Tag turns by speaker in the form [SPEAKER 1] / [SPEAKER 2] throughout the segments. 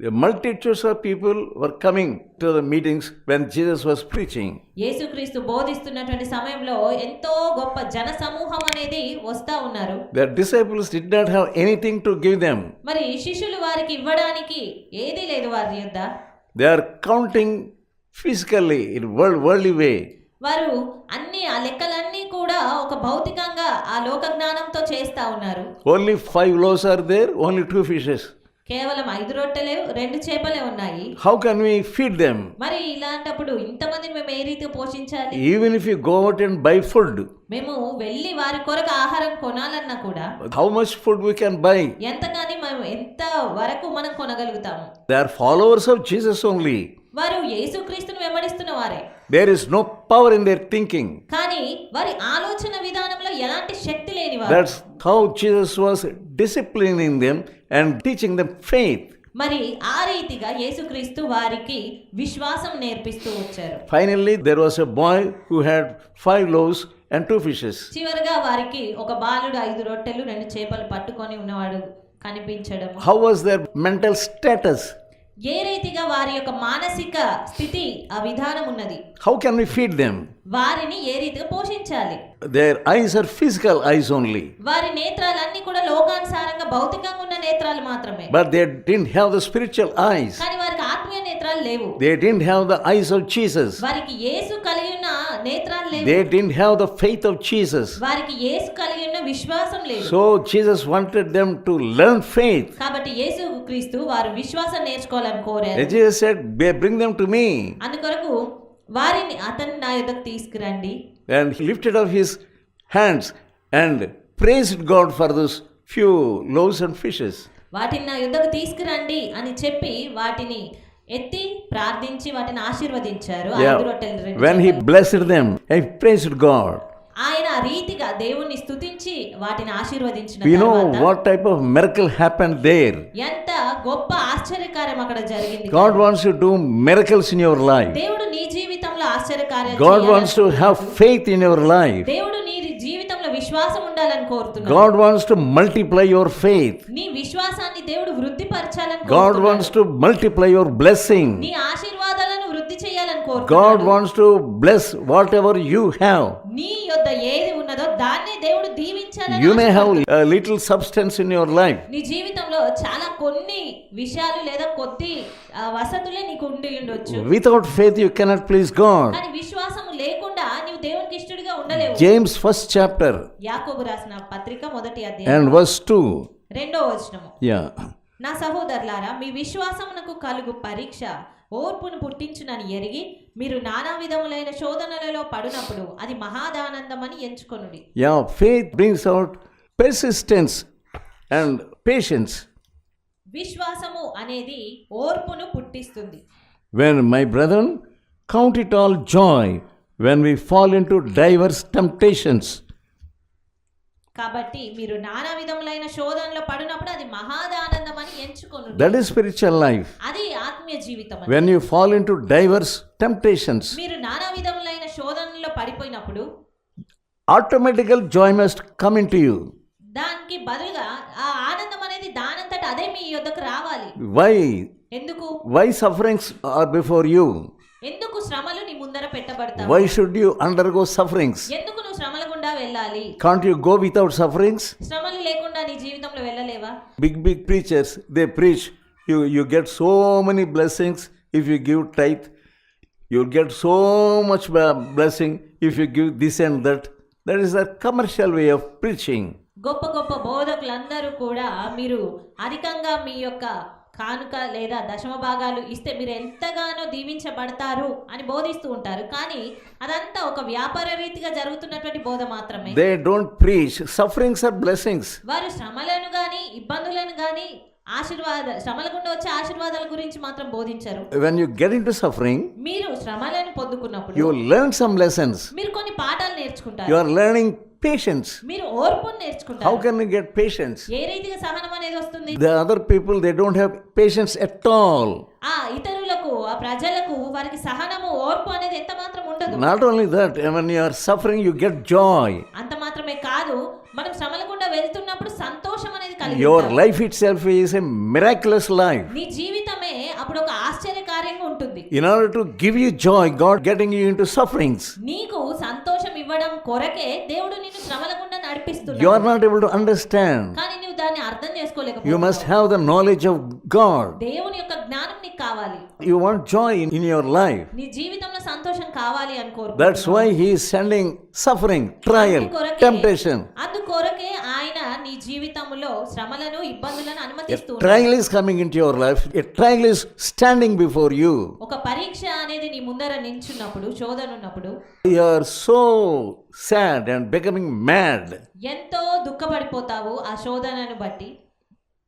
[SPEAKER 1] The multitudes of people were coming to the meetings when Jesus was preaching.
[SPEAKER 2] యేసుక్రీస్తు బోధిస్తున్నటువంటి సమయంలో ఎంతో గొప్ప జన సమూహం అనేది వస్తా ఉన్నారు.
[SPEAKER 1] Their disciples did not have anything to give them.
[SPEAKER 2] మరి శిష్యులు వారికి ఇవ్వడానికి ఏదీ లేదు వారి యొద్ద.
[SPEAKER 1] They are counting physically in worldly way.
[SPEAKER 2] వారు అన్ని ఆ లెక్కలన్నీ కూడా ఒక భౌతికంగా ఆ లోక జ్ఞానంతో చేస్తా ఉన్నారు.
[SPEAKER 1] Only 5 loaves are there, only 2 fishes.
[SPEAKER 2] కేవలం 5 రొట్టెలే 2 చేపలే ఉన్నాయి.
[SPEAKER 1] How can we feed them?
[SPEAKER 2] మరి ఇలాంటప్పుడు ఇంతమందిని మేము ఏ రీతిగా పోషించాలి?
[SPEAKER 1] Even if you go out and buy food,
[SPEAKER 2] మేము వెళ్ళి వారి కొరకు ఆహారం కొనాలన్నా కూడా
[SPEAKER 1] how much food we can buy?
[SPEAKER 2] ఎంతగాని మనం ఎంత వరకు మనం కొనగలుగుతాము?
[SPEAKER 1] They are followers of Jesus only.
[SPEAKER 2] వారు యేసుక్రీస్తును వెంబడిస్తున్న వారే.
[SPEAKER 1] There is no power in their thinking.
[SPEAKER 2] కానీ వారి ఆలోచన విధానంలో ఎలాంటి శక్తి లేనివారు.
[SPEAKER 1] That's how Jesus was disciplining them and teaching them faith.
[SPEAKER 2] మరి ఆ రీతిగా యేసుక్రీస్తు వారికి విశ్వాసం నేర్పిస్తూ వచ్చారు.
[SPEAKER 1] Finally, there was a boy who had 5 loaves and 2 fishes.
[SPEAKER 2] చివరగా వారికి ఒక బాలుడు 5 రొట్టెలు 2 చేపలు పట్టుకొని ఉన్నవాడు కనిపించడం.
[SPEAKER 1] How was their mental status?
[SPEAKER 2] ఏ రీతిగా వారి యొక్క మానసిక స్థితి ఆ విధానం ఉన్నది.
[SPEAKER 1] How can we feed them?
[SPEAKER 2] వారిని ఏ రీతిగా పోషించాలి?
[SPEAKER 1] Their eyes are physical eyes only.
[SPEAKER 2] వారి నేత్రాలన్నీ కూడా లోకానుసారంగా భౌతికంగా ఉన్న నేత్రాలు మాత్రమే.
[SPEAKER 1] But they didn't have the spiritual eyes.
[SPEAKER 2] కానీ వారికి ఆత్మీయ నేత్రాలు లేవు.
[SPEAKER 1] They didn't have the eyes of Jesus.
[SPEAKER 2] వారికి యేసు కలిగి ఉన్న నేత్రాలు లేవు.
[SPEAKER 1] They didn't have the faith of Jesus.
[SPEAKER 2] వారికి యేసు కలిగి ఉన్న విశ్వాసం లేదు.
[SPEAKER 1] So Jesus wanted them to learn faith.
[SPEAKER 2] కాబట్టి యేసుక్రీస్తు వారు విశ్వాసం నేర్చుకోవాలని కోరారు.
[SPEAKER 1] Jesus said, bring them to me.
[SPEAKER 2] అందుకొరకు వారిని అతన్ని నా యొద్దకు తీసుకురండి.
[SPEAKER 1] And he lifted up his hands and praised God for those few loaves and fishes.
[SPEAKER 2] వాటిని నా యొద్దకు తీసుకురండి అని చెప్పి వాటిని ఎత్తి ప్రార్థించి వాటిని ఆశీర్వదించారు. 5 రొట్టెలు 2
[SPEAKER 1] When he blessed them, he praised God.
[SPEAKER 2] ఆయన ఆ రీతిగా దేవుణ్ణి స్తుతించి వాటిని ఆశీర్వదించిన
[SPEAKER 1] We know
[SPEAKER 2] తర్వాత
[SPEAKER 1] what type of miracle happened there.
[SPEAKER 2] ఎంత గొప్ప ఆశ్చర్యకార్యం అక్కడ జరిగింది.
[SPEAKER 1] God wants to do miracles in your life.
[SPEAKER 2] దేవుడు నీ జీవితంలో ఆశ్చర్యకార్యాలు
[SPEAKER 1] God wants to have faith in your life.
[SPEAKER 2] దేవుడు నీ జీవితంలో విశ్వాసం ఉండాలని కోరుతున్నాడు.
[SPEAKER 1] God wants to multiply your faith.
[SPEAKER 2] నీ విశ్వాసాన్ని దేవుడు వృద్ధిపరచాలని
[SPEAKER 1] God
[SPEAKER 2] కోరుతున్నాడు.
[SPEAKER 1] wants to multiply your blessing.
[SPEAKER 2] నీ ఆశీర్వాదాలను వృద్ధి చేయాలని
[SPEAKER 1] God
[SPEAKER 2] కోరుతున్నాడు.
[SPEAKER 1] wants to bless whatever you have.
[SPEAKER 2] నీ యొద్ద ఏది ఉన్నదో దాన్ని దేవుడు దీవించాలని
[SPEAKER 1] You may have
[SPEAKER 2] ఆశపడుతున్నాడు.
[SPEAKER 1] a little substance in your life.
[SPEAKER 2] నీ జీవితంలో చాలా కొన్ని విషయాలు లేదా కొద్ది వసతులే నీకు ఉండి ఉండొచ్చు.
[SPEAKER 1] Without faith you cannot please God.
[SPEAKER 2] కానీ విశ్వాసం లేకుండా నీవు దేవునికి ఇష్టడిగా ఉండలేవు.
[SPEAKER 1] James 1st chapter
[SPEAKER 2] యాకోబు రాసిన పత్రిక 1వ అధ్యాయం
[SPEAKER 1] and verse 2.
[SPEAKER 2] 2వ వచనము.
[SPEAKER 1] Yeah.
[SPEAKER 2] నా సహోదరులారా, మీ విశ్వాసమునకు కలుగు పరీక్ష ఓర్పును పుట్టించునని ఎరిగి మీరు నానా విధములైన శోధనలలో పడినప్పుడు అది మహాదానందమని ఎంచుకొనుడి.
[SPEAKER 1] Yeah, faith brings out persistence and patience.
[SPEAKER 2] విశ్వాసము అనేది ఓర్పును పుట్టిస్తుంది.
[SPEAKER 1] When my brethren, count it all joy when we fall into diverse temptations.
[SPEAKER 2] కాబట్టి మీరు నానా విధములైన శోధనలో పడినప్పుడు అది మహాదానందమని ఎంచుకొనుడి.
[SPEAKER 1] That is spiritual life.
[SPEAKER 2] అది ఆత్మీయ జీవితం.
[SPEAKER 1] When you fall into diverse temptations,
[SPEAKER 2] మీరు నానా విధములైన శోధనలో పడిపోయినప్పుడు
[SPEAKER 1] automatically joy must come into you.
[SPEAKER 2] దానికి బదులుగా ఆ ఆనందం అనేది దానంతట అదే మీ యొద్దకు రావాలి.
[SPEAKER 1] Why?
[SPEAKER 2] ఎందుకు?
[SPEAKER 1] Why sufferings are before you?
[SPEAKER 2] ఎందుకు శ్రమలు నీ ముందర పెట్టబడతాయి?
[SPEAKER 1] Why should you undergo sufferings?
[SPEAKER 2] ఎందుకు నువ్వు శ్రమల గుండా వెళ్ళాలి?
[SPEAKER 1] Can't you go without sufferings?
[SPEAKER 2] శ్రమలు లేకుండా నీ జీవితంలో వెళ్ళలేవా?
[SPEAKER 1] Big preachers, they preach, you get so many blessings if you give tithe. You'll get so much blessing if you give this and that. That is a commercial way of preaching.
[SPEAKER 2] గొప్ప గొప్ప బోధకులందరూ కూడా మీరు అధికంగా మీ యొక్క కానుక లేదా దశమ భాగాలు ఇస్తే మీరు ఎంతగానో దీవించబడతారు అని బోధిస్తూ ఉంటారు. కానీ అదంతా ఒక వ్యాపార రీతిగా జరుగుతున్నటువంటి బోధ మాత్రమే.
[SPEAKER 1] They don't preach sufferings are blessings.
[SPEAKER 2] వారు శ్రమలను గాని ఇబ్బందులను గాని శ్రమల గుండా వచ్చే ఆశీర్వాదాల గురించి మాత్రం బోధించరు.
[SPEAKER 1] When you get into suffering,
[SPEAKER 2] మీరు శ్రమలను పొందుకున్నప్పుడు
[SPEAKER 1] you learn some lessons.
[SPEAKER 2] మీరు కొన్ని పాఠాలు నేర్చుకుంటారు.
[SPEAKER 1] You are learning patience.
[SPEAKER 2] మీరు ఓర్పును నేర్చుకుంటారు.
[SPEAKER 1] How can you get patience?
[SPEAKER 2] ఏ రీతిగా సహనం అనేది వస్తుంది?
[SPEAKER 1] The other people, they don't have patience at all.
[SPEAKER 2] ఆ ఇతరులకు ఆ ప్రజలకు వారికి సహనము ఓర్పు అనేది ఎంత మాత్రం ఉండదు.
[SPEAKER 1] Not only that, when you are suffering, you get joy.
[SPEAKER 2] అంత మాత్రమే కాదు, మనం శ్రమల గుండా వెళ్తున్నప్పుడు సంతోషం అనేది కలిగి
[SPEAKER 1] Your
[SPEAKER 2] ఉంటాం.
[SPEAKER 1] life itself is a miraculous life.
[SPEAKER 2] నీ జీవితమే
[SPEAKER 1] In order to give you joy, God getting you into sufferings.
[SPEAKER 2] నీకు సంతోషం ఇవ్వడం కొరకే దేవుడు నిన్ను శ్రమల గుండా
[SPEAKER 1] You
[SPEAKER 2] నడిపిస్తున్నాడు.
[SPEAKER 1] are not able to understand.
[SPEAKER 2] కానీ నువ్వు దాన్ని అర్థం
[SPEAKER 1] You
[SPEAKER 2] చేసుకోలేకపోతున్నావు.
[SPEAKER 1] must have the knowledge of God.
[SPEAKER 2] దేవుని యొక్క జ్ఞానం నీకు కావాలి.
[SPEAKER 1] You want joy in your life.
[SPEAKER 2] నీ జీవితంలో సంతోషం కావాలి అని
[SPEAKER 1] That's
[SPEAKER 2] కోరుకుంటున్నావు.
[SPEAKER 1] why He is sending suffering, trial, temptation.
[SPEAKER 2] అందుకొరకే ఆయన నీ జీవితంలో శ్రమలను ఇబ్బందులను
[SPEAKER 1] A
[SPEAKER 2] అనుమతిస్తూ
[SPEAKER 1] trial is coming into your life. A trial is standing before you.
[SPEAKER 2] ఒక పరీక్ష అనేది నీ ముందర నించున్నప్పుడు, శోధన ఉన్నప్పుడు
[SPEAKER 1] You are so sad and becoming mad.
[SPEAKER 2] ఎంతో దుఃఖపడిపోతావు ఆ శోధనను బట్టి.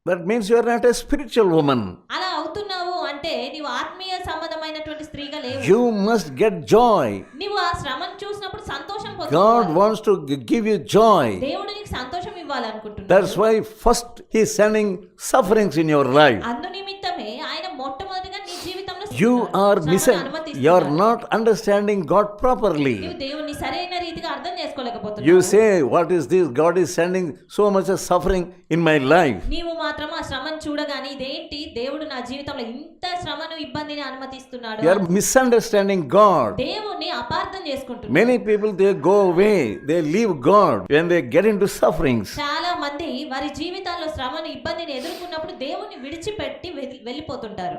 [SPEAKER 1] That means you are not a spiritual woman.
[SPEAKER 2] అలా అవుతున్నావు అంటే నీవు ఆత్మీయ సంబంధమైనటువంటి స్త్రీగా లేవు.
[SPEAKER 1] You must get joy.
[SPEAKER 2] నీవు ఆ శ్రమను చూసినప్పుడు సంతోషం
[SPEAKER 1] God
[SPEAKER 2] పొందుకోవాలి.
[SPEAKER 1] wants to give you joy.
[SPEAKER 2] దేవుడు నీకు సంతోషం ఇవ్వాలనుకుంటున్నాడు.
[SPEAKER 1] That's why first He is sending sufferings in your life.
[SPEAKER 2] అందు నిమిత్తమే ఆయన మొట్టమొదటిగా నీ జీవితంలో
[SPEAKER 1] You are
[SPEAKER 2] శ్రమను
[SPEAKER 1] missing.
[SPEAKER 2] అనుమతిస్తున్నాడు.
[SPEAKER 1] You are not understanding God properly.
[SPEAKER 2] నీవు దేవుని సరైన రీతిగా అర్థం చేసుకోలేకపోతున్నావు.
[SPEAKER 1] You say, what is this? God is sending so much of suffering in my life.
[SPEAKER 2] నీవు మాత్రం ఆ శ్రమను చూడగానే ఇదేంటి దేవుడు నా జీవితంలో ఇంత శ్రమను ఇబ్బందిని అనుమతిస్తున్నాడు.
[SPEAKER 1] You are misunderstanding God.
[SPEAKER 2] దేవుణ్ణి అపార్థం చేసుకుంటున్నాడు.
[SPEAKER 1] Many people, they go away. They leave God when they get into sufferings.
[SPEAKER 2] చాలా మంది వారి జీవితాల్లో శ్రమను ఇబ్బందిని ఎదుర్కొన్నప్పుడు దేవుణ్ణి విడిచిపెట్టి వెళ్ళిపోతుంటారు.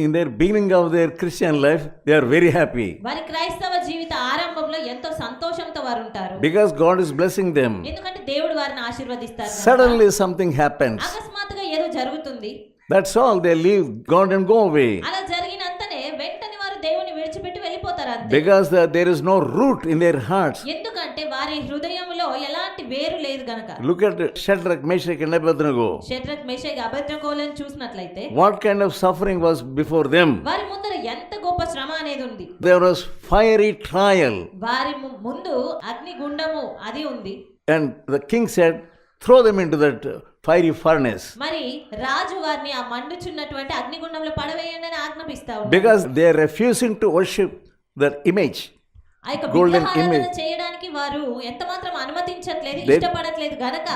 [SPEAKER 1] In their beginning of their Christian life, they are very happy
[SPEAKER 2] వారి క్రైస్తవ జీవిత ఆరంభంలో ఎంతో సంతోషంతో వారు ఉంటారు.
[SPEAKER 1] because God is blessing them.
[SPEAKER 2] ఎందుకంటే దేవుడు వారిని ఆశీర్వదిస్తారు కనుక.
[SPEAKER 1] Suddenly something happens.
[SPEAKER 2] అకస్మాత్తుగా ఏదో జరుగుతుంది.
[SPEAKER 1] That's all. They leave God and go away
[SPEAKER 2] అలా జరిగినంతనే వెంటనే వారు దేవుని విడిచిపెట్టి వెళ్ళిపోతారు అంతే.
[SPEAKER 1] because there is no root in their hearts.
[SPEAKER 2] ఎందుకంటే వారి హృదయంలో ఎలాంటి వేరు లేదు గనక.
[SPEAKER 1] Look at Shadrach, Meshach and Abednego.
[SPEAKER 2] Shadrach Meshach అబేద్నెగోలను చూసినట్లయితే
[SPEAKER 1] What kind of suffering was before them?
[SPEAKER 2] వారి ముందర ఎంత గొప్ప శ్రమ అనేది ఉంది.
[SPEAKER 1] There was fiery trial.
[SPEAKER 2] వారి ముందు అగ్నిగుండము అది ఉంది.
[SPEAKER 1] And the king said, throw them into that fiery furnace.
[SPEAKER 2] మరి రాజు వారిని ఆ మండుచున్నటువంటి అగ్నిగుండంలో పడవేయండి అని ఆజ్ఞాపిస్తా ఉన్నాడు.
[SPEAKER 1] Because they are refusing to worship that image.
[SPEAKER 2] ఆ యొక్క
[SPEAKER 1] golden
[SPEAKER 2] విగ్రహారాధన
[SPEAKER 1] image.
[SPEAKER 2] చేయడానికి వారు ఎంత మాత్రం అనుమతించట్లేదు,
[SPEAKER 1] They-
[SPEAKER 2] ఇష్టపడట్లేదు గనక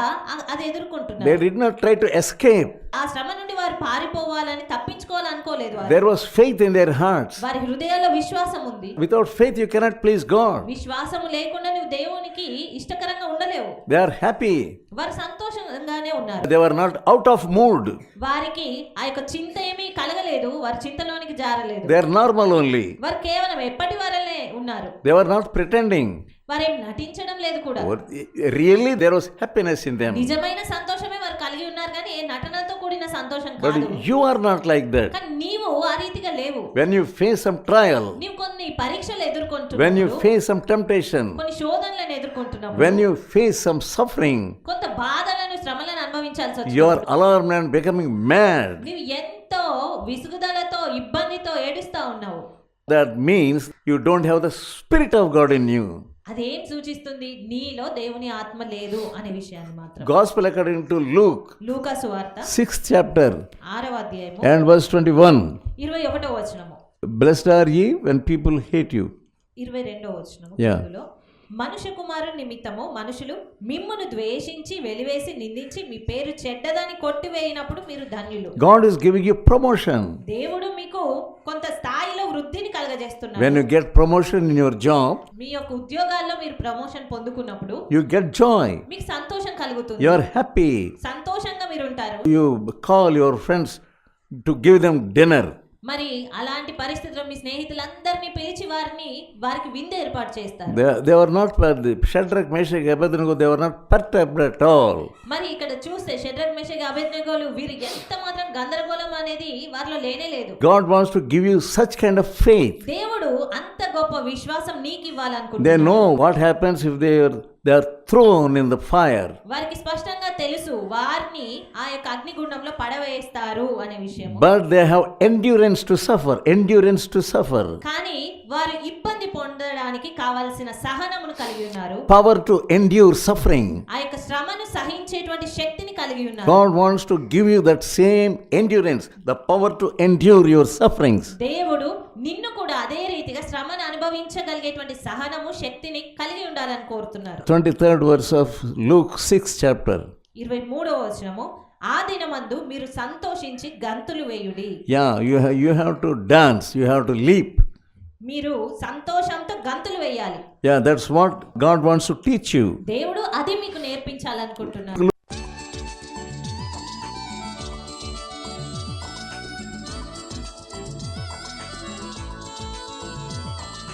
[SPEAKER 2] అది
[SPEAKER 1] They
[SPEAKER 2] ఎదుర్కొంటున్నారు.
[SPEAKER 1] did not try to escape.
[SPEAKER 2] ఆ శ్రమ నుండి వారు పారిపోవాలని తప్పించుకోవాలనుకోలేదు వారు.
[SPEAKER 1] There was faith in their hearts.
[SPEAKER 2] వారి హృదయాల్లో విశ్వాసం ఉంది.
[SPEAKER 1] Without faith, you cannot please God.
[SPEAKER 2] విశ్వాసము లేకుండా నువ్వు దేవునికి ఇష్టకరంగా ఉండలేవు.
[SPEAKER 1] They are happy.
[SPEAKER 2] వారు సంతోషంగానే ఉన్నారు.
[SPEAKER 1] They were not out of mood.
[SPEAKER 2] వారికి ఆ యొక్క చింత ఏమీ కలగలేదు, వారి చింతలోనికి జారలేదు.
[SPEAKER 1] They are normal only.
[SPEAKER 2] వారు కేవలం ఎప్పటి వారలే ఉన్నారు.
[SPEAKER 1] They were not pretending.
[SPEAKER 2] వారేం నటించడం లేదు కూడా.
[SPEAKER 1] Really, there was happiness in them.
[SPEAKER 2] నిజమైన సంతోషమే వారు కలిగి ఉన్నారు కానీ ఏ నటనతో కూడిన సంతోషం
[SPEAKER 1] But
[SPEAKER 2] కాదు.
[SPEAKER 1] you are not like that.
[SPEAKER 2] కానీ నీవు ఆ రీతిగా లేవు.
[SPEAKER 1] When you face some trial,
[SPEAKER 2] నీవు కొన్ని పరీక్షలు
[SPEAKER 1] when you
[SPEAKER 2] ఎదుర్కొంటున్నావు,
[SPEAKER 1] face some temptation,
[SPEAKER 2] కొన్ని శోధనలను ఎదుర్కొంటున్నావు,
[SPEAKER 1] when you face some suffering,
[SPEAKER 2] కొంత బాధలను శ్రమలను అనుభవించాల్సి
[SPEAKER 1] you are
[SPEAKER 2] వచ్చింది.
[SPEAKER 1] alarmed and becoming mad.
[SPEAKER 2] నీవు ఎంతో విసుగుదలతో ఇబ్బందితో ఏడుస్తా ఉన్నావు.
[SPEAKER 1] That means you don't have the Spirit of God in you.
[SPEAKER 2] అదేం సూచిస్తుంది? నీలో దేవుని ఆత్మ లేదు అనే విషయాన్ని మాత్రం.
[SPEAKER 1] Gospel according to Luke,
[SPEAKER 2] లూకా సువార్త
[SPEAKER 1] 6th chapter
[SPEAKER 2] 6వ అధ్యాయము
[SPEAKER 1] and verse 21.
[SPEAKER 2] 21వ వచనము.
[SPEAKER 1] Blessed are ye when people hate you.
[SPEAKER 2] 22వ వచనము.
[SPEAKER 1] Yeah.
[SPEAKER 2] తెలుగులో, మనుష్య కుమారుని నిమిత్తము మనుషులు మిమ్మును ద్వేషించి వెలివేసి నిందించి మీ పేరు చెడ్డదని కొట్టివేయినప్పుడు మీరు ధన్యులు.
[SPEAKER 1] God is giving you promotion.
[SPEAKER 2] దేవుడు మీకు కొంత స్థాయిలో వృద్ధిని కలగజేస్తున్నాడు.
[SPEAKER 1] When you get promotion in your job,
[SPEAKER 2] మీ యొక్క ఉద్యోగాల్లో మీరు ప్రమోషన్ పొందుకున్నప్పుడు
[SPEAKER 1] you get joy.
[SPEAKER 2] మీకు సంతోషం కలుగుతుంది.
[SPEAKER 1] You are happy.
[SPEAKER 2] సంతోషంగా మీరు ఉంటారు.
[SPEAKER 1] You call your friends to give them dinner.
[SPEAKER 2] మరి అలాంటి పరిస్థితుల్లో మీ స్నేహితులందరినీ పిలిచి వారికి విందు ఏర్పాటు చేస్తారు.
[SPEAKER 1] They were not, Shadrach, Meshach, Abednego, they were not perturbed at all.
[SPEAKER 2] మరి ఇక్కడ చూస్తే షద్రక్ మేషక్ అబేద్నెగోలు వీరు ఎంత మాత్రం గందరగోళం అనేది వారిలో లేనే లేదు.
[SPEAKER 1] God wants to give you such kind of faith.
[SPEAKER 2] దేవుడు అంత గొప్ప విశ్వాసం నీకు
[SPEAKER 1] They
[SPEAKER 2] ఇవ్వాలనుకుంటున్నాడు.
[SPEAKER 1] know what happens if they are thrown in the fire.
[SPEAKER 2] వారికి స్పష్టంగా తెలుసు వారిని ఆ యొక్క అగ్నిగుండంలో పడవేస్తారు అనే విషయం.
[SPEAKER 1] But they have endurance to suffer. Endurance to suffer.
[SPEAKER 2] కానీ వారు ఇబ్బంది పొందడానికి కావాల్సిన సహనమును కలిగి ఉన్నారు.
[SPEAKER 1] Power to endure suffering.
[SPEAKER 2] ఆ యొక్క శ్రమను సహించేటువంటి శక్తిని కలిగి ఉన్నారు.
[SPEAKER 1] God wants to give you that same endurance, the power to endure your sufferings.
[SPEAKER 2] దేవుడు నిన్ను కూడా అదే రీతిగా శ్రమను అనుభవించగలిగేటువంటి సహనము శక్తిని కలిగి ఉండాలని కోరుతున్నారు.
[SPEAKER 1] 23rd verse of Luke 6th chapter.
[SPEAKER 2] 23వ వచనము, ఆ దినమందు మీరు సంతోషించి గంతులు వేయుడి.
[SPEAKER 1] Yeah, you have to dance, you have to leap.
[SPEAKER 2] మీరు సంతోషంతో గంతులు వేయాలి.
[SPEAKER 1] Yeah, that's what God wants to teach you.
[SPEAKER 2] దేవుడు అది మీకు నేర్పించాలనుకుంటున్నారు.